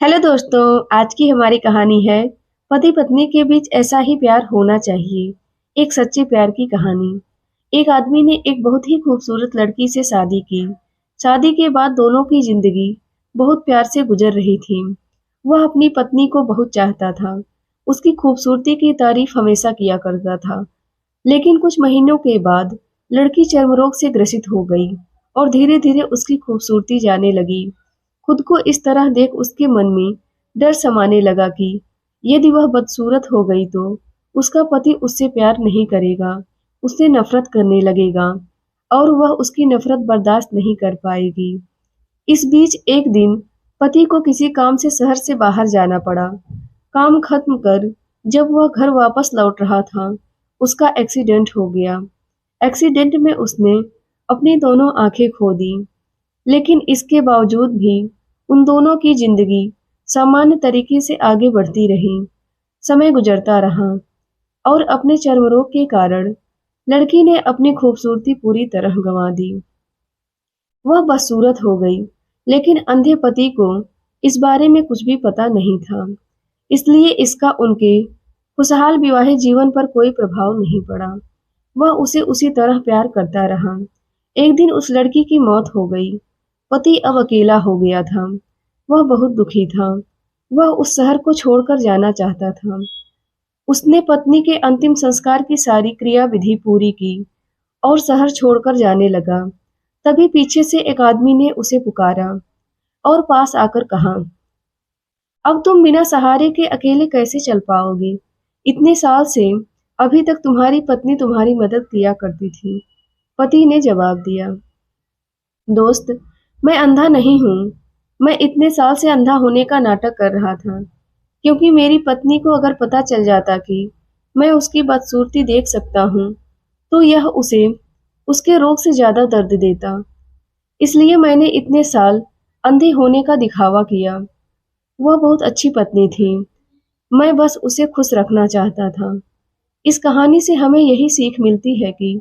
Hello दोस्तों, आज की हमारी कहानी है पति पत्नी के बीच ऐसा ही प्यार होना चाहिए। एक सच्चे प्यार की कहानी। एक आदमी ने एक बहुत ही खूबसूरत लड़की से शादी की। शादी के बाद दोनों की जिंदगी बहुत प्यार से गुजर रही थी। वह अपनी पत्नी को बहुत चाहता था। उसकी खूबसूरती की तारीफ हमेशा किया करता था। लेकिन कुछ महीनों के बाद लड़की चर्म रोग से ग्रसित हो गई और धीरे धीरे उसकी खूबसूरती जाने लगी। खुद को इस तरह देख उसके मन में डर समाने लगा कि यदि वह बदसूरत हो गई तो उसका पति उससे प्यार नहीं करेगा, उससे नफरत करने लगेगा और वह उसकी नफरत बर्दाश्त नहीं कर पाएगी। इस बीच एक दिन पति को किसी काम से शहर से बाहर जाना पड़ा। काम खत्म कर जब वह घर वापस लौट रहा था, उसका एक्सीडेंट हो गया। एक्सीडेंट में उसने अपनी दोनों आंखें खो दी। लेकिन इसके बावजूद भी उन दोनों की जिंदगी सामान्य तरीके से आगे बढ़ती रही। समय गुजरता रहा और अपने चर्म रोग के कारण लड़की ने अपनी खूबसूरती पूरी तरह गंवा दी। वह बदसूरत हो गई, लेकिन अंधे पति को इस बारे में कुछ भी पता नहीं था। इसलिए इसका उनके खुशहाल विवाहित जीवन पर कोई प्रभाव नहीं पड़ा। वह उसे उसी तरह प्यार करता रहा। एक दिन उस लड़की की मौत हो गई। पति अब अकेला हो गया था। वह बहुत दुखी था। वह उस शहर को छोड़कर जाना चाहता था। उसने पत्नी के अंतिम संस्कार की सारी क्रिया विधि पूरी की और शहर छोड़कर जाने लगा। तभी पीछे से एक आदमी ने उसे पुकारा और पास आकर कहा, अब तुम बिना सहारे के अकेले कैसे चल पाओगे? इतने साल से अभी तक तुम्हारी पत्नी तुम्हारी मदद किया करती थी। पति ने जवाब दिया, दोस्त, मैं अंधा नहीं हूँ। मैं इतने साल से अंधा होने का नाटक कर रहा था, क्योंकि मेरी पत्नी को अगर पता चल जाता कि मैं उसकी बदसूरती देख सकता हूँ, तो यह उसे उसके रोग से ज्यादा दर्द देता। इसलिए मैंने इतने साल अंधे होने का दिखावा किया। वह बहुत अच्छी पत्नी थी। मैं बस उसे खुश रखना चाहता था। इस कहानी से हमें यही सीख मिलती है कि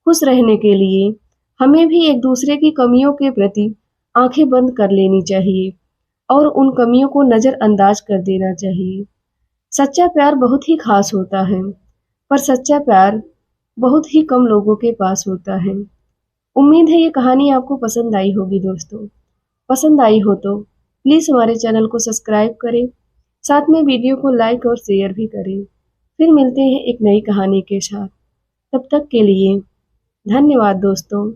खुश रहने के लिए हमें भी एक दूसरे की कमियों के प्रति आंखें बंद कर लेनी चाहिए और उन कमियों को नजरअंदाज कर देना चाहिए। सच्चा प्यार बहुत ही खास होता है, पर सच्चा प्यार बहुत ही कम लोगों के पास होता है। उम्मीद है ये कहानी आपको पसंद आई होगी दोस्तों। पसंद आई हो तो प्लीज़ हमारे चैनल को सब्सक्राइब करें, साथ में वीडियो को लाइक और शेयर भी करें। फिर मिलते हैं एक नई कहानी के साथ। तब तक के लिए धन्यवाद दोस्तों।